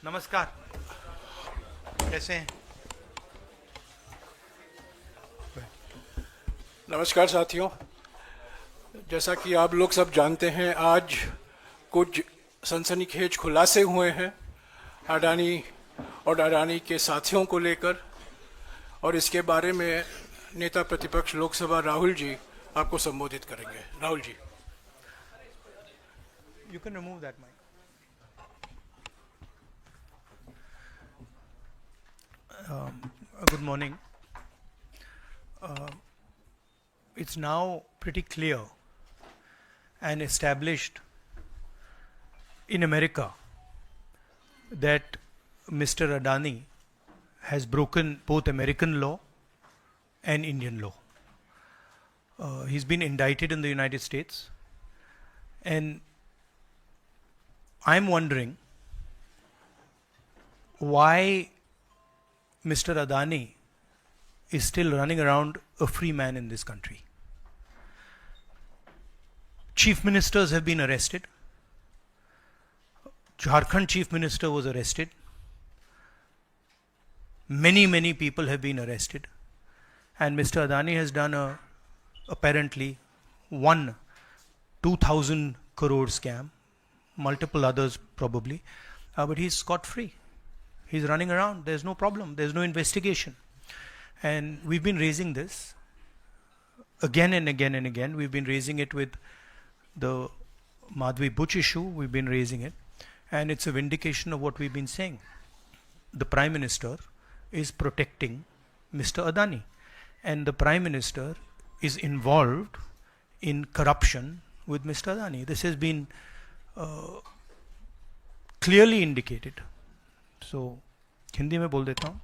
नमस्कार, कैसे हैं? नमस्कार साथियों, जैसा कि आप लोग सब जानते हैं, आज कुछ सनसनीखेज खुलासे हुए हैं अडानी और अडानी के साथियों को लेकर, और इसके बारे में नेता प्रतिपक्ष लोकसभा राहुल जी आपको संबोधित करेंगे। Rahul ji. You can remove that mic. Good morning. It's now pretty clear and established in America that Mr. Adani has broken both American law and Indian law. He's been indicted in the United States, and I'm wondering why Mr. Adani is still running around a free man in this country. Chief ministers have been arrested. Jharkhand chief minister was arrested. Many people have been arrested. And Mr. Adani has done apparently one 2,000 crore scam, multiple others probably, but he's scot-free. He's running around. There's no problem. There's no investigation. And we've been raising this again and again and again. We've been raising it with the Madhvi Buch issue. We've been raising it. And it's a vindication of what we've been saying. The Prime Minister is protecting Mr. Adani. And the Prime Minister is involved in corruption with Mr. Adani. This has been clearly indicated. So, Hindi में बोल देता हूँ।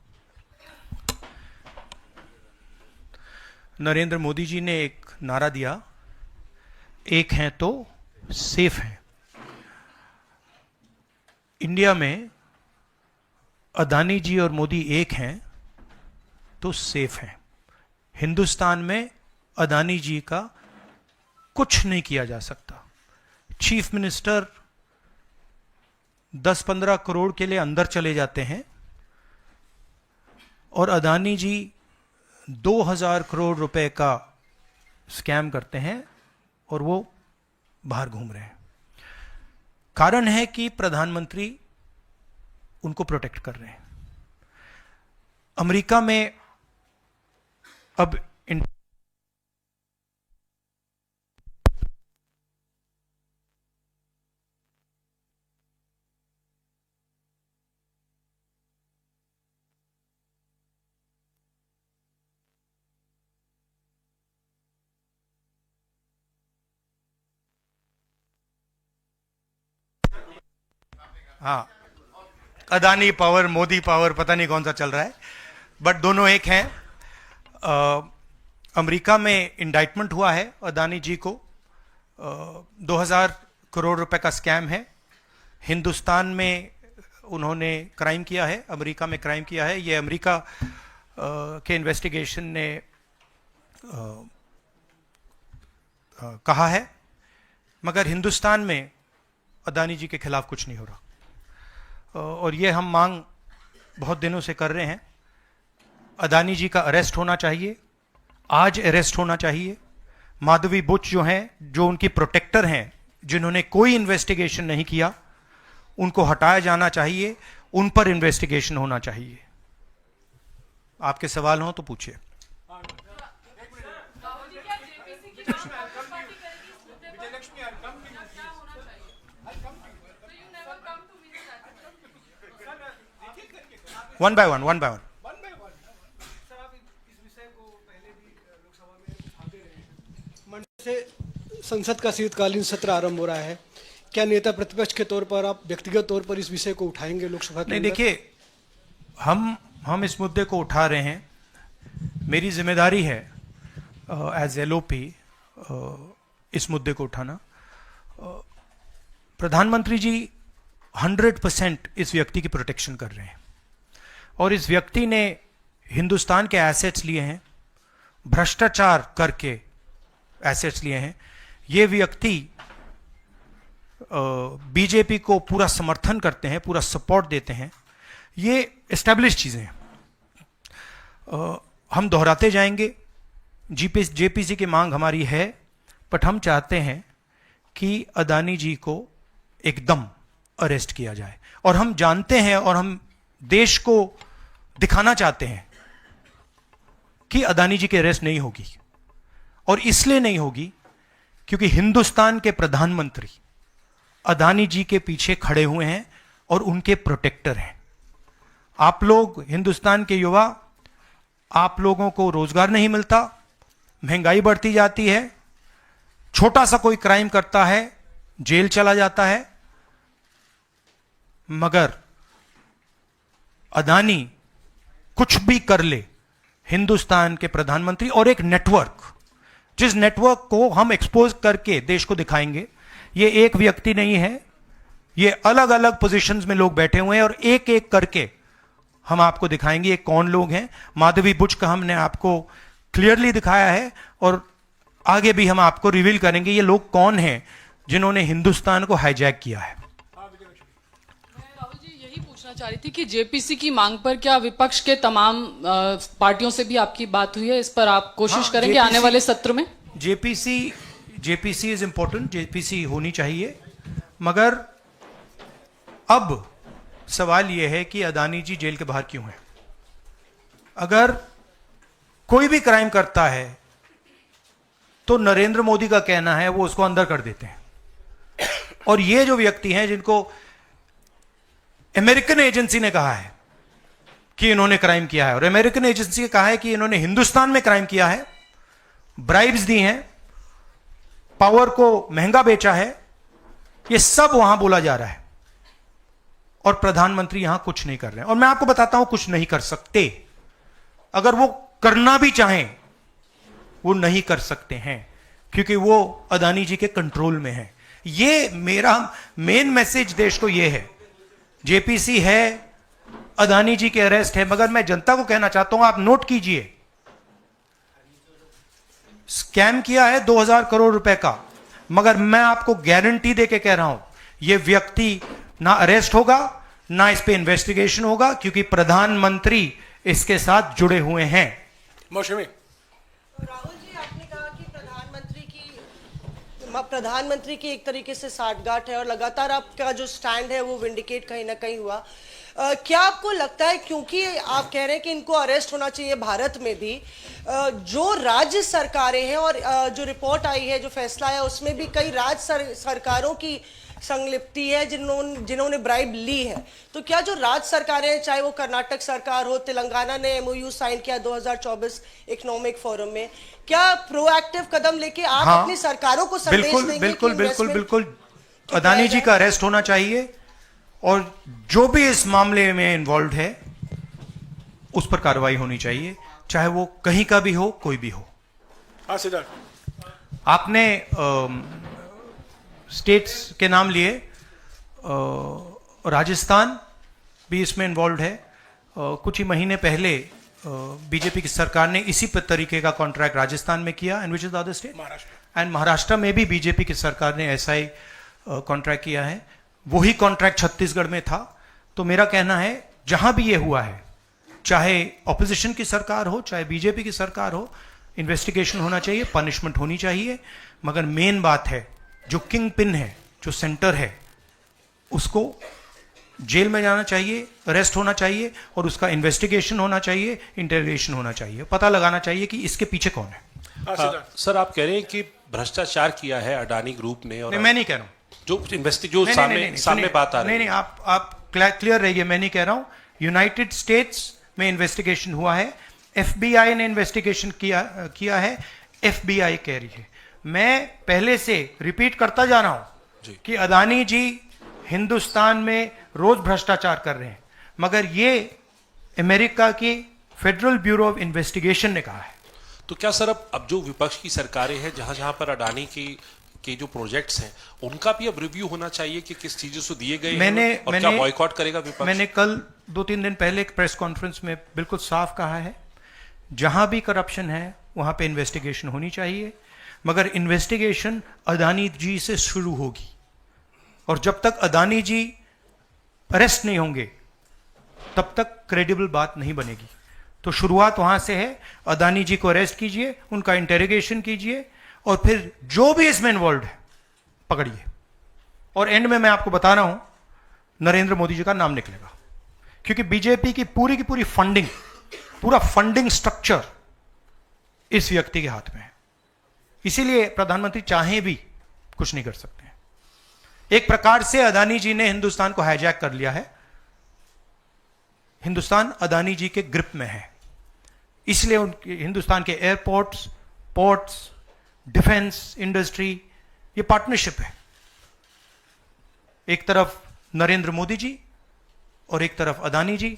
नरेंद्र मोदी जी ने एक नारा दिया, एक हैं तो सेफ हैं। इंडिया में अदानी जी और मोदी एक हैं तो सेफ हैं। हिंदुस्तान में अदानी जी का कुछ नहीं किया जा सकता। चीफ मिनिस्टर 10-15 करोड़ के लिए अंदर चले जाते हैं और अदानी जी 2000 करोड़ रुपए का स्कैम करते हैं और वो बाहर घूम रहे हैं। कारण है कि प्रधानमंत्री उनको प्रोटेक्ट कर रहे हैं। अमेरिका में अब हाँ, अदानी पावर, मोदी पावर, पता नहीं कौन सा चल रहा है, बट दोनों एक हैं। अमेरिका में इंडाइटमेंट हुआ है अदानी जी को। 2000 करोड़ रुपए का स्कैम है। हिंदुस्तान में उन्होंने क्राइम किया है, अमेरिका में क्राइम किया है। ये अमेरिका के इन्वेस्टिगेशन ने कहा है, मगर हिंदुस्तान में अदानी जी के खिलाफ कुछ नहीं हो रहा। और ये हम मांग बहुत दिनों से कर रहे हैं। अदानी जी का अरेस्ट होना चाहिए, आज अरेस्ट होना चाहिए। माधवी बुच जो हैं, जो उनकी प्रोटेक्टर हैं, जिन्होंने कोई इन्वेस्टिगेशन नहीं किया, उनको हटाया जाना चाहिए, उन पर इन्वेस्टिगेशन होना चाहिए। आपके सवाल हो तो पूछिए। One by one. से संसद का शीतकालीन सत्र आरंभ हो रहा है, क्या नेता प्रतिपक्ष के तौर पर आप व्यक्तिगत तौर पर इस विषय को उठाएंगे लोकसभा के? नहीं, देखिए, हम इस मुद्दे को उठा रहे हैं। मेरी जिम्मेदारी है एज एलओपी इस मुद्दे को उठाना। प्रधानमंत्री जी 100% इस व्यक्ति की प्रोटेक्शन कर रहे हैं और इस व्यक्ति ने हिंदुस्तान के एसेट्स लिए हैं, भ्रष्टाचार करके एसेट्स लिए हैं। ये व्यक्ति बीजेपी को पूरा समर्थन करते हैं, पूरा सपोर्ट देते हैं, ये एस्टेब्लिश चीज़ें हैं। हम दोहराते जाएंगे, जेपीसी की मांग हमारी है, बट हम चाहते हैं कि अदानी जी को एकदम अरेस्ट किया जाए। और हम जानते हैं और हम देश को दिखाना चाहते हैं कि अदानी जी की अरेस्ट नहीं होगी, और इसलिए नहीं होगी क्योंकि हिंदुस्तान के प्रधानमंत्री अदानी जी के पीछे खड़े हुए हैं और उनके प्रोटेक्टर हैं। आप लोग हिंदुस्तान के युवा, आप लोगों को रोजगार नहीं मिलता, महंगाई बढ़ती जाती है, छोटा सा कोई क्राइम करता है जेल चला जाता है, मगर अदानी कुछ भी कर ले, हिंदुस्तान के प्रधानमंत्री और एक नेटवर्क, जिस नेटवर्क को हम एक्सपोज करके देश को दिखाएंगे, ये एक व्यक्ति नहीं है, ये अलग अलग पोजीशंस में लोग बैठे हुए हैं और एक एक करके हम आपको दिखाएंगे ये कौन लोग हैं। माधवी बुच का हमने आपको क्लियरली दिखाया है और आगे भी हम आपको रिवील करेंगे ये लोग कौन हैं जिन्होंने हिंदुस्तान को हाईजैक किया है। राहुल जी, यही पूछना चाह रही थी कि जेपीसी की मांग पर क्या विपक्ष के तमाम पार्टियों से भी आपकी बात हुई है? इस पर आप कोशिश करेंगे आने वाले सत्र में? जेपीसी इज इंपॉर्टेंट, जेपीसी होनी चाहिए, मगर अब सवाल यह है कि अदानी जी जेल के बाहर क्यों हैं? अगर कोई भी क्राइम करता है तो नरेंद्र मोदी का कहना है वो उसको अंदर कर देते हैं, और ये जो व्यक्ति हैं जिनको अमेरिकन एजेंसी ने कहा है कि इन्होंने क्राइम किया है, और अमेरिकन एजेंसी ने कहा है कि इन्होंने हिंदुस्तान में क्राइम किया है, ब्राइब्स दी हैं, पावर को महंगा बेचा है, ये सब वहां बोला जा रहा है, और प्रधानमंत्री यहां कुछ नहीं कर रहे हैं। और मैं आपको बताता हूं कुछ नहीं कर सकते, अगर वो करना भी चाहें वो नहीं कर सकते हैं, क्योंकि वो अदानी जी के कंट्रोल में है। ये मेरा मेन मैसेज देश को ये है, जेपीसी है, अदानी जी के अरेस्ट है, मगर मैं जनता को कहना चाहता हूं, आप नोट कीजिए, स्कैम किया है 2000 करोड़ रुपए का, मगर मैं आपको गारंटी देके कह रहा हूं यह व्यक्ति ना अरेस्ट होगा, ना इस पे इन्वेस्टिगेशन होगा, क्योंकि प्रधानमंत्री इसके साथ जुड़े हुए हैं। मौसमी राहुल जी, आपने कहा कि प्रधानमंत्री की एक तरीके से साठगांठ है और लगातार आपका जो स्टैंड है वो विंडिकेट कहीं ना कहीं हुआ। क्या आपको लगता है, क्योंकि आप कह रहे हैं कि इनको अरेस्ट होना चाहिए भारत में भी, जो राज्य सरकारें हैं और जो रिपोर्ट आई है, जो फैसला है, उसमें भी कई राज्य सरकारों की संलिप्ति है जिन्होंने ब्राइब ली है, तो क्या जो राज्य सरकारें हैं, चाहे वो कर्नाटक सरकार हो, तेलंगाना ने एमओयू साइन किया 2024 इकोनॉमिक फोरम में, क्या प्रोएक्टिव कदम लेके आप अपनी सरकारों को संदेश देंगे? बिल्कुल अदानी जी का अरेस्ट होना चाहिए, और जो भी इस मामले में इन्वॉल्व है उस पर कार्रवाई होनी चाहिए, चाहे वो कहीं का भी हो, कोई भी हो। आपने स्टेट्स के नाम लिए, राजस्थान भी इसमें इन्वॉल्व है। कुछ ही महीने पहले बीजेपी की सरकार ने इसी तरीके का कॉन्ट्रैक्ट राजस्थान में किया, and which is the other state, and Maharashtra में भी बीजेपी की सरकार ने ऐसा ही कॉन्ट्रैक्ट किया है। वही कॉन्ट्रैक्ट छत्तीसगढ़ में था। तो मेरा कहना है जहां भी ये हुआ है, चाहे ऑपोजिशन की सरकार हो, चाहे बीजेपी की सरकार हो, इन्वेस्टिगेशन होना चाहिए, पनिशमेंट होनी चाहिए, मगर मेन बात है जो किंग पिन है, जो सेंटर है, उसको जेल में जाना चाहिए, अरेस्ट होना चाहिए, और उसका इन्वेस्टिगेशन होना चाहिए, इंटरोगेशन होना चाहिए, पता लगाना चाहिए कि इसके पीछे कौन है। सर, आप कह रहे हैं कि भ्रष्टाचार किया है अडानी ग्रुप ने, और मैं नहीं कह रहा हूं, जो सामने बात आ रही है। नहीं, आप क्लियर रहिए, मैं नहीं कह रहा हूं। यूनाइटेड स्टेट्स में इन्वेस्टिगेशन हुआ है, एफबीआई ने इन्वेस्टिगेशन किया है, एफबीआई कह रही है। मैं पहले से रिपीट करता जा रहा हूं कि अदानी जी हिंदुस्तान में रोज भ्रष्टाचार कर रहे हैं, मगर ये अमेरिका की फेडरल ब्यूरो ऑफ इन्वेस्टिगेशन ने कहा है। तो क्या सर अब जो विपक्ष की सरकारें हैं, जहां जहां पर अडानी के जो प्रोजेक्ट्स हैं, उनका भी अब रिव्यू होना चाहिए कि किस चीजों से दिए गए हैं, और क्या बॉयकॉट करेगा विपक्ष? मैंने कल 2-3 दिन पहले एक प्रेस कॉन्फ्रेंस में बिल्कुल साफ कहा है, जहां भी करप्शन है वहां पे इन्वेस्टिगेशन होनी चाहिए, मगर इन्वेस्टिगेशन अदानी जी से शुरू होगी, और जब तक अदानी जी अरेस्ट नहीं होंगे तब तक क्रेडिबल बात नहीं बनेगी। तो शुरुआत वहां से है, अदानी जी को अरेस्ट कीजिए, उनका इंटेरोगेशन कीजिए और फिर जो भी इसमें इन्वॉल्व है पकड़िए। और एंड में मैं आपको बता रहा हूं नरेंद्र मोदी जी का नाम निकलेगा, क्योंकि बीजेपी की पूरी फंडिंग, पूरा फंडिंग स्ट्रक्चर इस व्यक्ति के हाथ में है। इसीलिए प्रधानमंत्री चाहे भी कुछ नहीं कर सकते हैं। एक प्रकार से अदानी जी ने हिंदुस्तान को हाईजैक कर लिया है, हिंदुस्तान अदानी जी के ग्रिप में है। इसलिए उनके हिंदुस्तान के एयरपोर्ट्स, पोर्ट्स, डिफेंस इंडस्ट्री, ये पार्टनरशिप है। एक तरफ नरेंद्र मोदी जी और एक तरफ अदानी जी।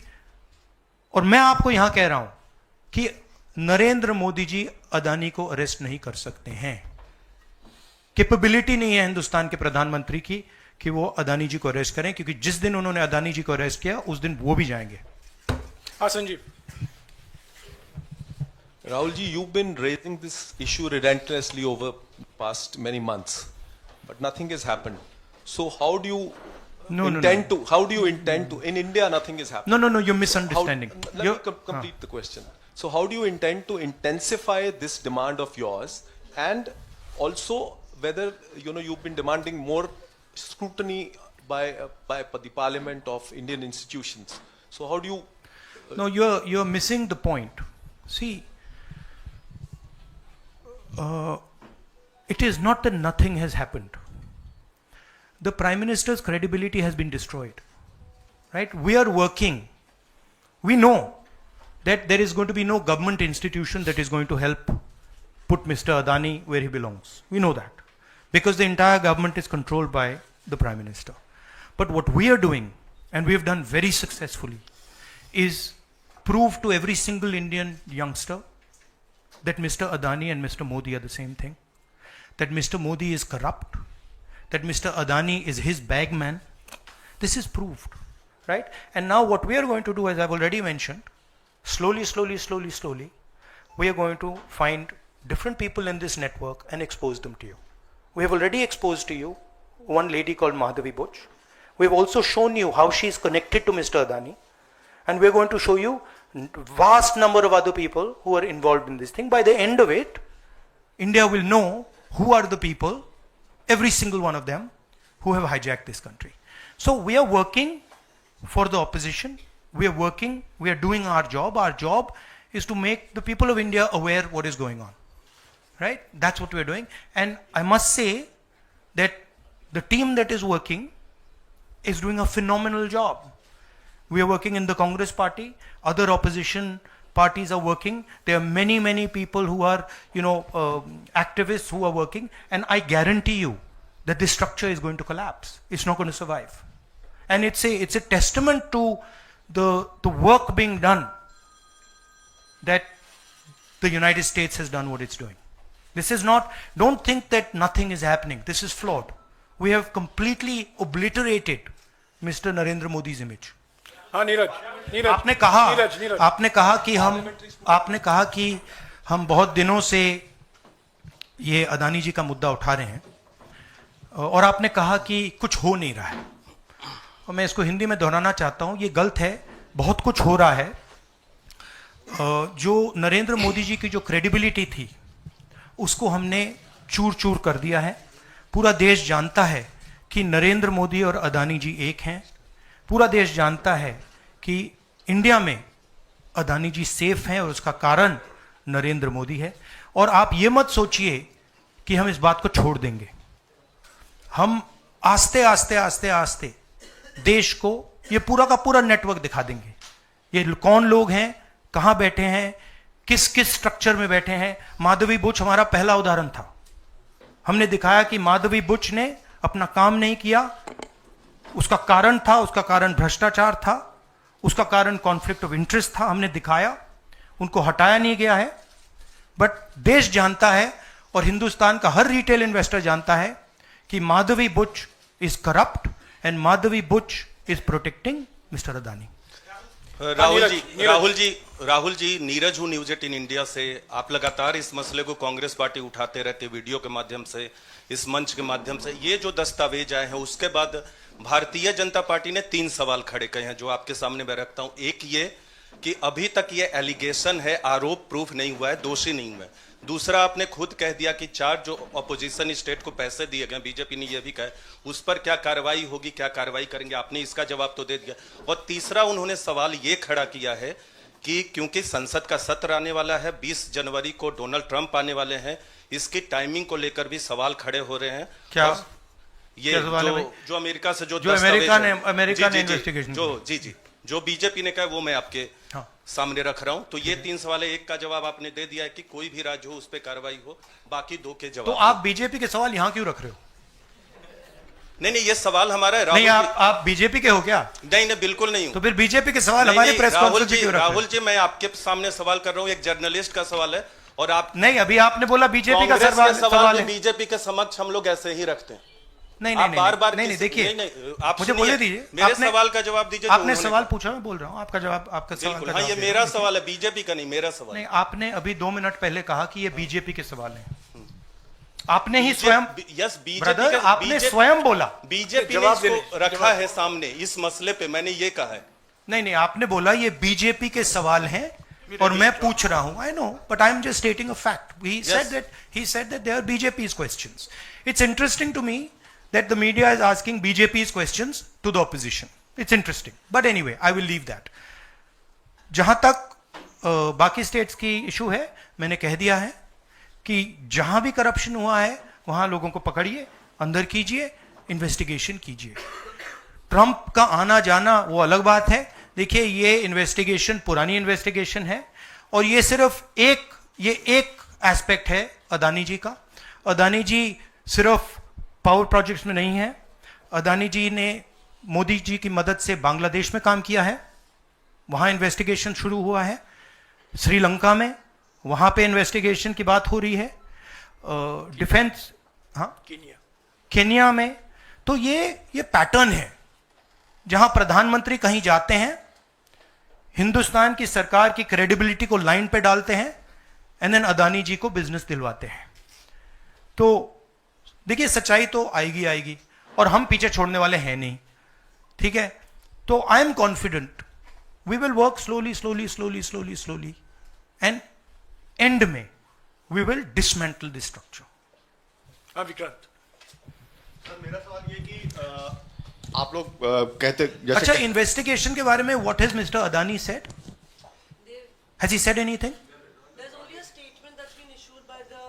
और मैं आपको यहां कह रहा हूं कि नरेंद्र मोदी जी अदानी को अरेस्ट नहीं कर सकते हैं। कैपेबिलिटी नहीं है हिंदुस्तान के प्रधानमंत्री की कि वो अदानी जी को अरेस्ट करें, क्योंकि जिस दिन उन्होंने अदानी जी को अरेस्ट किया उस दिन वो भी जाएंगे। हाँ Sanjeev. Rahul ji, you've been raising this issue relentlessly over past many months, but nothing has happened. So how do you intend to? How do you intend to? In India, nothing is happening. No, you're misunderstanding. Let me complete the question. So how do you intend to intensify this demand of yours, and also whether you've been demanding more scrutiny by the Parliament of Indian institutions? So how do you? No, you're missing the point. See. It is not that nothing has happened. The Prime Minister's credibility has been destroyed. Right? We are working. We know that there is going to be no government institution that is going to help put Mr. Adani where he belongs. We know that. Because the entire government is controlled by the Prime Minister. But what we are doing, and we have done very successfully, is prove to every single Indian youngster that Mr. Adani and Mr. Modi are the same thing, that Mr. Modi is corrupt, that Mr. Adani is his bagman. This is proved, right? And now what we are going to do, as I've already mentioned, slowly, we are going to find different people in this network and expose them to you. We have already exposed to you one lady called Madhavi Butch. We've also shown you how she is connected to Mr. Adani, and we're going to show you vast number of other people who are involved in this thing. By the end of it, India will know who are the people, every single one of them, who have hijacked this country. So we are working for the opposition. We are working, we are doing our job. Our job is to make the people of India aware what is going on. Right? That's what we are doing. And I must say that the team that is working is doing a phenomenal job. We are working in the Congress party. Other opposition parties are working. There are many people who are, activists who are working. And I guarantee you that this structure is going to collapse. It's not going to survive. And it's a testament to the work being done that the United States has done what it's doing. This is not, don't think that nothing is happening. This is flawed. We have completely obliterated Mr. Narendra Modi's image. हाँ नीरज, आपने कहा कि हम बहुत दिनों से ये अदानी जी का मुद्दा उठा रहे हैं और आपने कहा कि कुछ हो नहीं रहा है, और मैं इसको हिंदी में दोहराना चाहता हूं, ये गलत है। बहुत कुछ हो रहा है। जो नरेंद्र मोदी जी की जो क्रेडिबिलिटी थी उसको हमने चूर चूर कर दिया है। पूरा देश जानता है कि नरेंद्र मोदी और अदानी जी एक हैं। पूरा देश जानता है कि इंडिया में अदानी जी सेफ हैं और उसका कारण नरेंद्र मोदी है। और आप ये मत सोचिए कि हम इस बात को छोड़ देंगे। हम आस्ते आस्ते देश को ये पूरा का पूरा नेटवर्क दिखा देंगे। ये कौन लोग हैं, कहां बैठे हैं, किस स्ट्रक्चर में बैठे हैं। माधवी बुच हमारा पहला उदाहरण था। हमने दिखाया कि माधवी बुच ने अपना काम नहीं किया, उसका कारण भ्रष्टाचार था, उसका कारण कॉन्फ्लिक्ट ऑफ इंटरेस्ट था। हमने दिखाया, उनको हटाया नहीं गया है। बट देश जानता है और हिंदुस्तान का हर रिटेल इन्वेस्टर जानता है कि Madhavi Buch is corrupt and Madhavi Buch is protecting mister Adani. Rahul ji, Neeraj हूँ न्यूज 18 इंडिया से। आप लगातार इस मसले को कांग्रेस पार्टी उठाते रहते, वीडियो के माध्यम से, इस मंच के माध्यम से। ये जो दस्तावेज आए हैं उसके बाद भारतीय जनता पार्टी ने 3 सवाल खड़े किए हैं जो आपके सामने मैं रखता हूं। एक ये कि अभी तक ये एलिगेशन है, आरोप प्रूफ नहीं हुआ है, दोषी नहीं हुआ है। दूसरा, आपने खुद कह दिया कि 4 जो अपोजिशन स्टेट को पैसे दिए गए, बीजेपी ने यह भी कहा, उस पर क्या कार्रवाई होगी, क्या कार्रवाई करेंगे, आपने इसका जवाब तो दे दिया। और तीसरा उन्होंने सवाल ये खड़ा किया है कि क्योंकि संसद का सत्र आने वाला है, 20 जनवरी को डोनाल्ड ट्रंप आने वाले हैं, इसकी टाइमिंग को लेकर भी सवाल खड़े हो रहे हैं। क्या ये जो अमेरिका से जो अमेरिका ने इन्वेस्टिगेशन जो बीजेपी ने कहा वो मैं आपके सामने रख रहा हूं। तो ये 3 सवाल है, एक का जवाब आपने दे दिया है कि कोई भी राज्य हो उस पर कार्रवाई हो, बाकी 2 के जवाब। तो आप बीजेपी के सवाल यहां क्यों रख रहे हो? नहीं, ये सवाल हमारा है। नहीं, आप बीजेपी के हो क्या? नहीं, बिल्कुल नहीं हूं। तो फिर बीजेपी के सवाल हमारे प्रेस कॉन्फ्रेंस में क्यों रख रहे हो? राहुल जी, मैं आपके सामने सवाल कर रहा हूं, एक जर्नलिस्ट का सवाल है। और आप नहीं, अभी आपने बोला बीजेपी का सवाल है। बीजेपी के समक्ष हम लोग ऐसे ही रखते हैं। नहीं, बार-बार नहीं, देखिए, आप मुझे बोले दीजिए, मेरे सवाल का जवाब दीजिए। आपने सवाल पूछा, मैं बोल रहा हूं आपका जवाब, आपका सवाल का। हाँ, ये मेरा सवाल है, बीजेपी का नहीं, मेरा सवाल। नहीं, आपने अभी 2 मिनट पहले कहा कि ये बीजेपी के सवाल हैं। आपने ही स्वयं, यस, ब्रदर, आपने स्वयं बोला बीजेपी ने इसको रखा है सामने इस मसले पे, मैंने ये कहा है। नहीं, आपने बोला ये बीजेपी के सवाल हैं और मैं पूछ रहा हूं। I know, but I am just stating a fact. He said that they are BJP's questions. It's interesting to me that the media is asking BJP's questions to the opposition. It's interesting. But anyway, I will leave that. जहां तक बाकी states की issue है, मैंने कह दिया है कि जहां भी करप्शन हुआ है वहां लोगों को पकड़िए, अंदर कीजिए, इन्वेस्टिगेशन कीजिए। ट्रंप का आना जाना वो अलग बात है। देखिए, ये इन्वेस्टिगेशन पुरानी इन्वेस्टिगेशन है और ये सिर्फ एक एस्पेक्ट है अदानी जी का। अदानी जी सिर्फ पावर प्रोजेक्ट्स में नहीं है। अदानी जी ने मोदी जी की मदद से बांग्लादेश में काम किया है, वहां इन्वेस्टिगेशन शुरू हुआ है। श्रीलंका में, वहां पे इन्वेस्टिगेशन की बात हो रही है। डिफेंस, हाँ, केन्या में। तो ये पैटर्न है जहां प्रधानमंत्री कहीं जाते हैं, हिंदुस्तान की सरकार की क्रेडिबिलिटी को लाइन पे डालते हैं, एंड देन अदानी जी को बिजनेस दिलवाते हैं। तो देखिए, सच्चाई तो आएगी और हम पीछे छोड़ने वाले हैं नहीं, ठीक है? तो I am confident we will work slowly and end में we will dismantle this structure. हाँ, विक्रांत। सर, मेरा सवाल ये कि आप लोग कहते जैसे अच्छा, इन्वेस्टिगेशन के बारे में what has mister Adani said? Has he said anything? There's only a statement that's been issued by the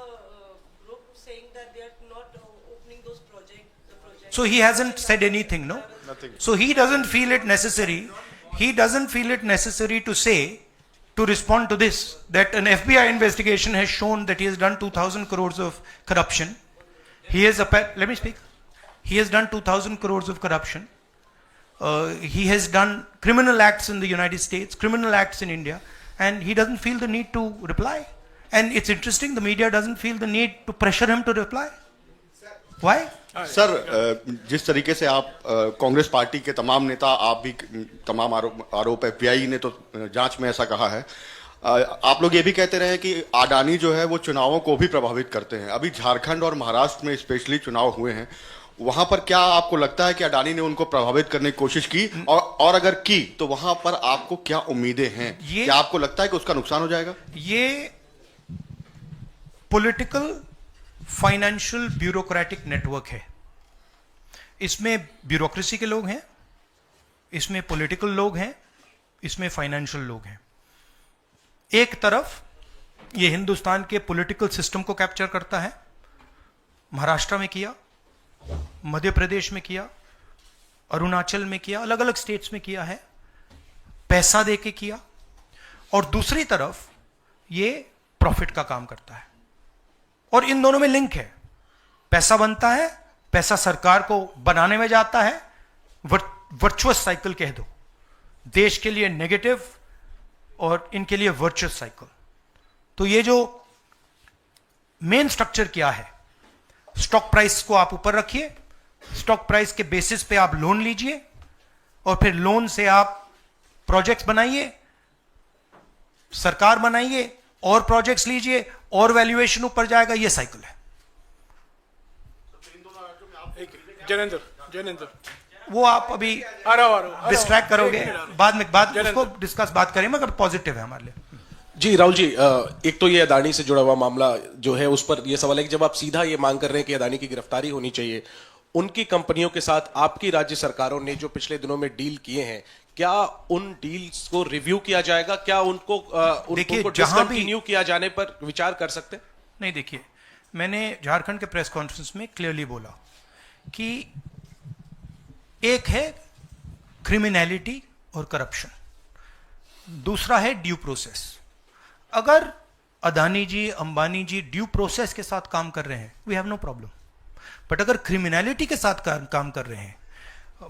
group saying that they are not opening those projects. So he hasn't said anything, no? Nothing. So he doesn't feel it necessary. He doesn't feel it necessary to say, to respond to this, that an FBI investigation has shown that he has done 2,000 crores of corruption. He has, let me speak. He has done 2,000 crores of corruption. He has done criminal acts in the United States, criminal acts in India, and he doesn't feel the need to reply. And it's interesting, the media doesn't feel the need to pressure him to reply. Why? Sir, जिस तरीके से आप Congress party के तमाम नेता, आप भी तमाम आरोप FBI ने तो जांच में ऐसा कहा है, आप लोग ये भी कहते रहे कि अडानी जो है वो चुनावों को भी प्रभावित करते हैं। अभी झारखंड और महाराष्ट्र में स्पेशली चुनाव हुए हैं, वहां पर क्या आपको लगता है कि अडानी ने उनको प्रभावित करने की कोशिश की, और अगर की तो वहां पर आपको क्या उम्मीदें हैं? क्या आपको लगता है कि उसका नुकसान हो जाएगा? ये पॉलिटिकल फाइनेंशियल ब्यूरोक्रेटिक नेटवर्क है। इसमें ब्यूरोक्रेसी के लोग हैं, इसमें पॉलिटिकल लोग हैं, इसमें फाइनेंशियल लोग हैं। एक तरफ ये हिंदुस्तान के पॉलिटिकल सिस्टम को कैप्चर करता है, महाराष्ट्र में किया, मध्य प्रदेश में किया, अरुणाचल में किया, अलग अलग स्टेट्स में किया है, पैसा देके किया। और दूसरी तरफ ये प्रॉफिट का काम करता है और इन दोनों में लिंक है। पैसा बनता है, पैसा सरकार को बनाने में जाता है, वर्चुअस साइकिल कह दो, देश के लिए नेगेटिव और इनके लिए वर्चुअस साइकिल। तो ये जो मेन स्ट्रक्चर क्या है, स्टॉक प्राइस को आप ऊपर रखिए, स्टॉक प्राइस के बेसिस पे आप लोन लीजिए और फिर लोन से आप प्रोजेक्ट्स बनाइए, सरकार बनाइए, और प्रोजेक्ट्स लीजिए, और वैल्यूएशन ऊपर जाएगा, ये साइकिल है। जैनेंद्र वो आप अभी आ रहा हूं डिस्ट्रैक्ट करोगे, बाद उसको डिस्कस बात करें, मगर पॉजिटिव है हमारे लिए। जी राहुल जी, एक तो ये अदानी से जुड़ा हुआ मामला जो है उस पर यह सवाल है कि जब आप सीधा ये मांग कर रहे हैं कि अदानी की गिरफ्तारी होनी चाहिए, उनकी कंपनियों के साथ आपकी राज्य सरकारों ने जो पिछले दिनों में डील किए हैं, क्या उन डील्स को रिव्यू किया जाएगा? क्या उनको डिसकंटिन्यू किया जाने पर विचार कर सकते हैं? नहीं, देखिए, मैंने झारखंड के प्रेस कॉन्फ्रेंस में क्लियरली बोला कि एक है क्रिमिनलिटी और करप्शन, दूसरा है ड्यू प्रोसेस। अगर अदानी जी, अंबानी जी ड्यू प्रोसेस के साथ काम कर रहे हैं, we have no problem. But अगर क्रिमिनलिटी के साथ काम कर रहे हैं,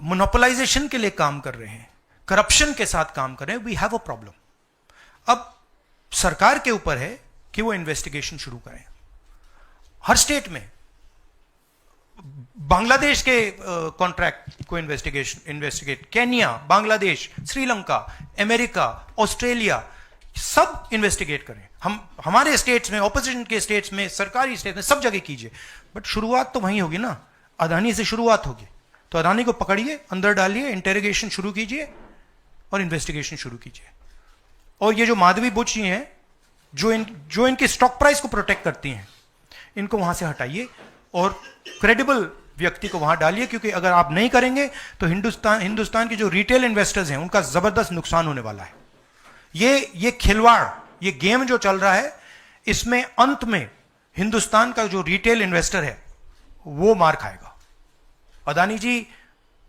मोनोपोलाइजेशन के लिए काम कर रहे हैं, करप्शन के साथ काम कर रहे हैं, वी हैव अ प्रॉब्लम। अब सरकार के ऊपर है कि वो इन्वेस्टिगेशन शुरू करें। हर स्टेट में बांग्लादेश के कॉन्ट्रैक्ट को investigate, Kenya, Bangladesh, Sri Lanka, America, Australia, सब इन्वेस्टिगेट करें। हमारे स्टेट्स में, ऑपोजिशन के स्टेट्स में, सरकारी स्टेट्स में, सब जगह कीजिए। बट शुरुआत तो वहीं होगी ना, अदानी से शुरुआत होगी। तो अदानी को पकड़िए, अंदर डालिए, इंटेरोगेशन शुरू कीजिए और इन्वेस्टिगेशन शुरू कीजिए। और ये जो माधवी बुच जी हैं, जो इनके स्टॉक प्राइस को प्रोटेक्ट करती हैं, इनको वहां से हटाइए और क्रेडिबल व्यक्ति को वहां डालिए, क्योंकि अगर आप नहीं करेंगे तो हिंदुस्तान के जो रिटेल इन्वेस्टर्स हैं उनका जबरदस्त नुकसान होने वाला है। ये खिलवाड़, ये गेम जो चल रहा है, इसमें अंत में हिंदुस्तान का जो रिटेल इन्वेस्टर है वो मार खाएगा। अदानी जी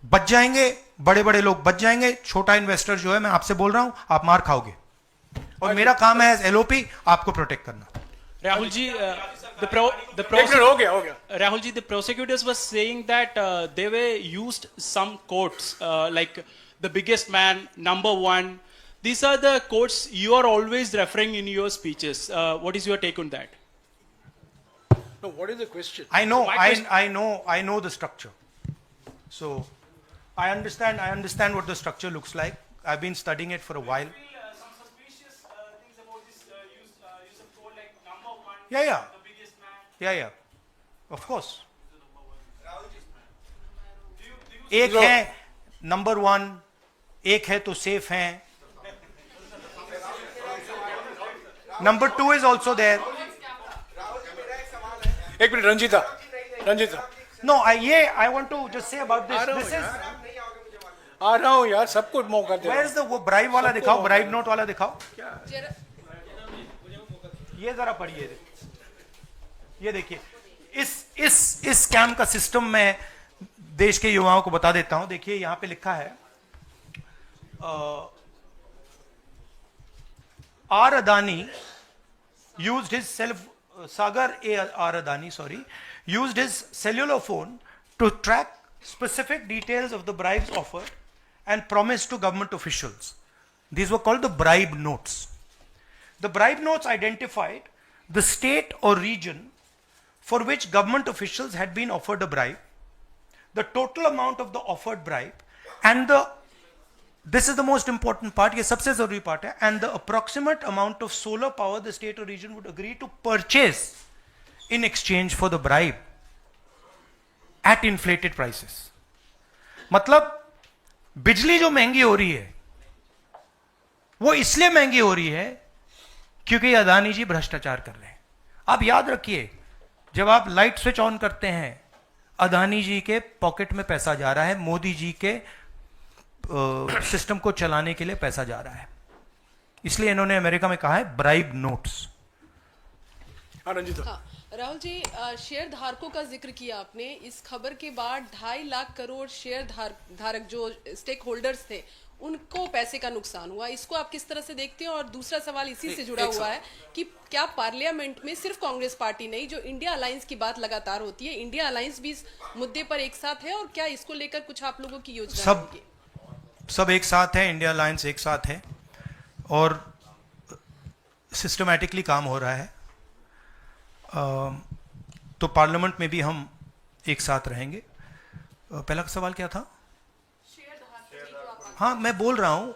बच जाएंगे, बड़े बड़े लोग बच जाएंगे, छोटा इन्वेस्टर जो है, मैं आपसे बोल रहा हूं, आप मार खाओगे। और मेरा काम है एज एलओपी आपको प्रोटेक्ट करना। Rahul ji, Rahul ji, the prosecutors were saying that they were used some quotes like the biggest man, number one. These are the quotes you are always referring in your speeches. What is your take on that? No, what is the question? I know the structure. So I understand what the structure looks like. I've been studying it for a while. Yeah. Of course. एक है number one, एक है तो safe है, number two is also there. एक minute, Ranjita. No, I want to just say about this is, आ रहा हूं यार, सबको मौका दे। वेयर इज द वो ब्राइब वाला दिखाओ, ब्राइब नोट वाला दिखाओ। ये जरा पढ़िए, ये देखिए, इस स्कैम का सिस्टम मैं देश के युवाओं को बता देता हूं। देखिए, यहां पे लिखा है R Adani used his Sagar R Adani, used his cellular phone to track specific details of the bribes offered and promised to government officials. These were called the bribe notes. The bribe notes identified the state or region for which government officials had been offered a bribe, the total amount of the offered bribe, and this is the most important part, ये सबसे जरूरी part है, and the approximate amount of solar power the state or region would agree to purchase in exchange for the bribe at inflated prices. मतलब बिजली जो महंगी हो रही है वो इसलिए महंगी हो रही है क्योंकि अदानी जी भ्रष्टाचार कर रहे हैं। आप याद रखिए, जब आप लाइट स्विच ऑन करते हैं अदानी जी के पॉकेट में पैसा जा रहा है, मोदी जी के सिस्टम को चलाने के लिए पैसा जा रहा है। इसलिए इन्होंने अमेरिका में कहा है bribe notes. Rahul ji, share धारकों का जिक्र किया आपने। इस खबर के बाद 2.5 लाख करोड़ शेयर धारक जो स्टेक होल्डर्स थे उनको पैसे का नुकसान हुआ। इसको आप किस तरह से देखते हैं? और दूसरा सवाल इसी से जुड़ा हुआ है कि क्या पार्लियामेंट में सिर्फ कांग्रेस पार्टी नहीं, जो इंडिया अलायंस की बात लगातार होती है, इंडिया अलायंस भी इस मुद्दे पर एक साथ है? और क्या इसको लेकर कुछ आप लोगों की योजना है? सब एक साथ है, इंडिया अलायंस एक साथ है और सिस्टमैटिकली काम हो रहा है। तो पार्लियामेंट में भी हम एक साथ रहेंगे। पहला सवाल क्या था? हाँ, मैं बोल रहा हूं,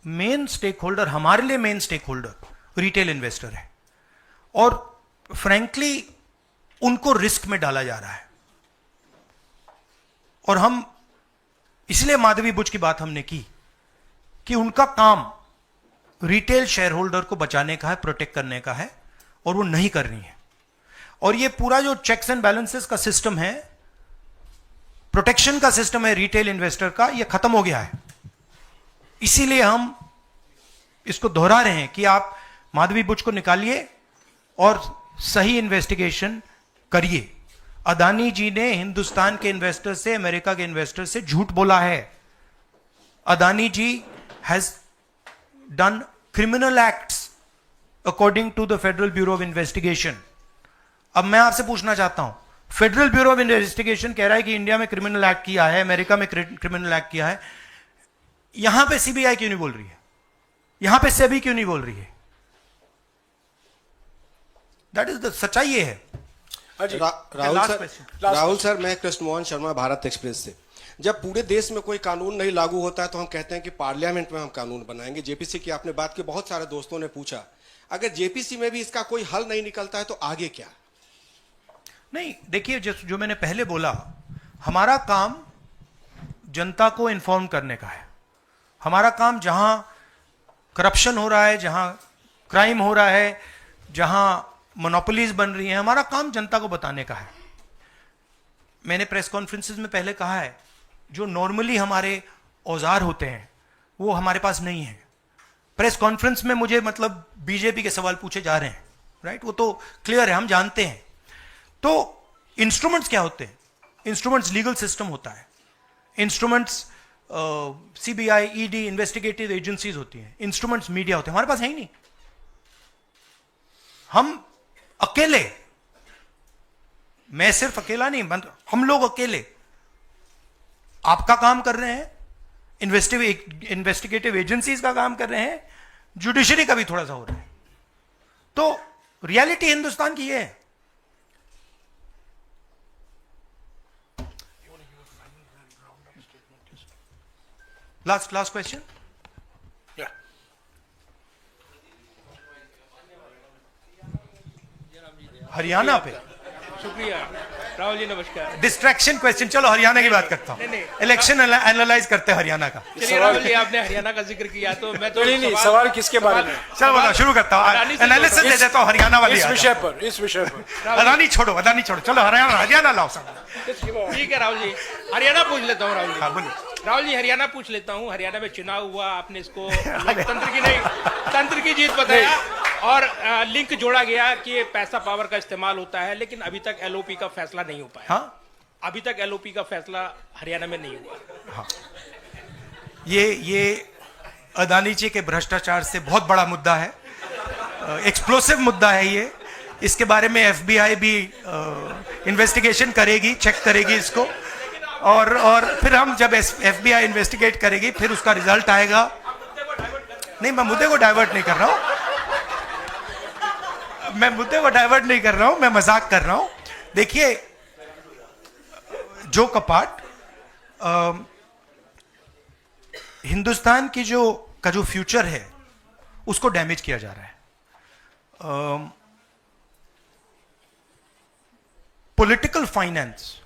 मेन स्टेक होल्डर, हमारे लिए main stakeholder retail investor है, और फ्रैंकली उनको रिस्क में डाला जा रहा है। और हम इसलिए माधवी बुच की बात हमने की कि उनका काम रिटेल शेयर होल्डर को बचाने का है, प्रोटेक्ट करने का है, और वो नहीं कर रही है। और ये पूरा जो चेक्स एंड बैलेंसेस का सिस्टम है, प्रोटेक्शन का सिस्टम है रिटेल इन्वेस्टर का, ये खत्म हो गया है। इसीलिए हम इसको दोहरा रहे हैं कि आप माधवी बुच को निकालिए और सही इन्वेस्टिगेशन करिए। अदानी जी ने हिंदुस्तान के इन्वेस्टर से, अमेरिका के इन्वेस्टर से झूठ बोला है। Adani ji has done criminal acts according to the Federal Bureau of Investigation. अब मैं आपसे पूछना चाहता हूं, फेडरल ब्यूरो ऑफ इन्वेस्टिगेशन कह रहा है कि इंडिया में क्रिमिनल एक्ट किया है, अमेरिका में क्रिमिनल एक्ट किया है, यहां पे सीबीआई क्यों नहीं बोल रही है? यहां पे सेबी क्यों नहीं बोल रही है? दैट इज द सच्चाई ये है। राहुल सर, मैं कृष्णमोहन शर्मा, भारत एक्सप्रेस से। जब पूरे देश में कोई कानून नहीं लागू होता है तो हम कहते हैं कि पार्लियामेंट में हम कानून बनाएंगे। जेपीसी की आपने बात की, बहुत सारे दोस्तों ने पूछा, अगर जेपीसी में भी इसका कोई हल नहीं निकलता है तो आगे क्या? नहीं, देखिए, जो मैंने पहले बोला, हमारा काम जनता को इन्फॉर्म करने का है। हमारा काम जहां करप्शन हो रहा है, जहां क्राइम हो रहा है, जहां मोनोपोलीज बन रही हैं, हमारा काम जनता को बताने का है। मैंने प्रेस कॉन्फ्रेंसेस में पहले कहा है, जो नॉर्मली हमारे औजार होते हैं वो हमारे पास नहीं है। प्रेस कॉन्फ्रेंस में मुझे मतलब बीजेपी के सवाल पूछे जा रहे हैं, राइट? वो तो क्लियर है, हम जानते हैं। तो इंस्ट्रूमेंट्स क्या होते हैं? इंस्ट्रूमेंट्स लीगल सिस्टम होता है, instruments CBI, ED, investigative agencies होती हैं, इंस्ट्रूमेंट्स मीडिया होते हैं। हमारे पास है ही नहीं। हम अकेले, मैं सिर्फ अकेला नहीं, हम लोग अकेले आपका काम कर रहे हैं, इन्वेस्टिगेटिव एजेंसीज का काम कर रहे हैं, जुडिशरी का भी थोड़ा सा हो रहा है। तो रियलिटी हिंदुस्तान की ये है। Last question. हरियाणा पे। शुक्रिया राहुल जी, नमस्कार। डिस्ट्रैक्शन क्वेश्चन, चलो हरियाणा की बात करता हूं। इलेक्शन एनालाइज करते हैं हरियाणा का। चलिए राहुल जी, आपने हरियाणा का जिक्र किया तो मैं तो नहीं, सवाल किसके बारे में? चलो बताओ, शुरू करता हूं, एनालिसिस दे देता हूं हरियाणा वाली। इस विषय पर अदानी छोड़ो, चलो हरियाणा लाओ सब। ठीक है राहुल जी, हरियाणा पूछ लेता हूँ। राहुल जी, हाँ, बोलिए। राहुल जी, हरियाणा पूछ लेता हूँ। हरियाणा में चुनाव हुआ, आपने इसको लोकतंत्र की नहीं, तंत्र की जीत बताया, और लिंक जोड़ा गया कि पैसा पावर का इस्तेमाल होता है, लेकिन अभी तक एलओपी का फैसला नहीं हो पाया। हाँ? अभी तक एलओपी का फैसला हरियाणा में नहीं हुआ। हाँ। ये अदानी जी के भ्रष्टाचार से बहुत बड़ा मुद्दा है, एक्सप्लोसिव मुद्दा है ये। इसके बारे में एफबीआई भी इन्वेस्टिगेशन करेगी, चेक करेगी इसको, और फिर हम जब एफबीआई इन्वेस्टिगेट करेगी, फिर उसका रिजल्ट आएगा। नहीं, मैं मुद्दे को डाइवर्ट नहीं कर रहा हूं, मैं मजाक कर रहा हूं। देखिए, जो कपाट हिंदुस्तान की का जो फ्यूचर है उसको डैमेज किया जा रहा है। Political finance,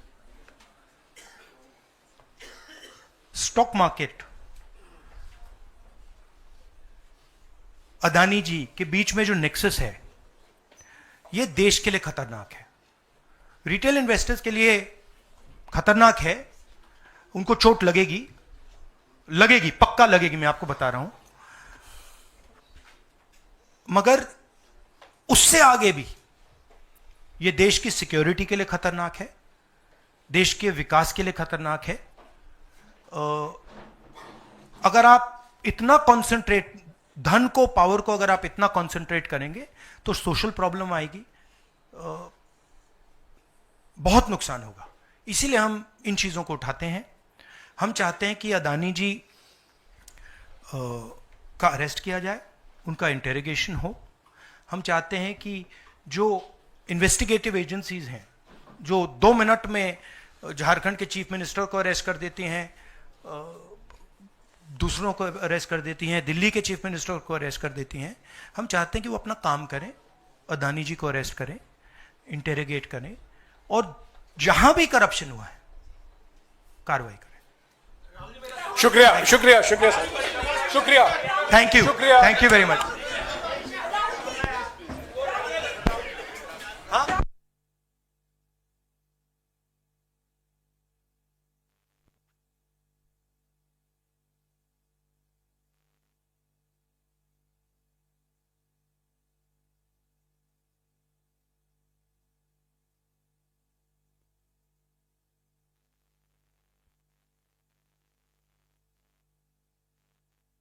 stock market, Adani ji के बीच में जो नेक्सस है, यह देश के लिए खतरनाक है, रिटेल इन्वेस्टर्स के लिए खतरनाक है। उनको चोट लगेगी, पक्का लगेगी, मैं आपको बता रहा हूं। मगर उससे आगे भी यह देश की सिक्योरिटी के लिए खतरनाक है, देश के विकास के लिए खतरनाक है। अगर आप इतना कॉन्सेंट्रेट, धन को, पावर को अगर आप इतना कॉन्सेंट्रेट करेंगे तो सोशल प्रॉब्लम आएगी, बहुत नुकसान होगा। इसीलिए हम इन चीजों को उठाते हैं। हम चाहते हैं कि अदानी जी का अरेस्ट किया जाए, उनका इंटेरोगेशन हो। हम चाहते हैं कि जो इन्वेस्टिगेटिव एजेंसीज हैं, जो 2 मिनट में झारखंड के चीफ मिनिस्टर को अरेस्ट कर देती हैं, दूसरों को अरेस्ट कर देती हैं, दिल्ली के चीफ मिनिस्टर को अरेस्ट कर देती हैं। हम चाहते हैं कि वो अपना काम करें, अदानी जी को अरेस्ट करें, इंटेरोगेट करें, और जहां भी करप्शन हुआ है कार्रवाई करें। शुक्रिया, शुक्रिया, शुक्रिया, शुक्रिया, थैंक यू, शुक्रिया। Thank you very much.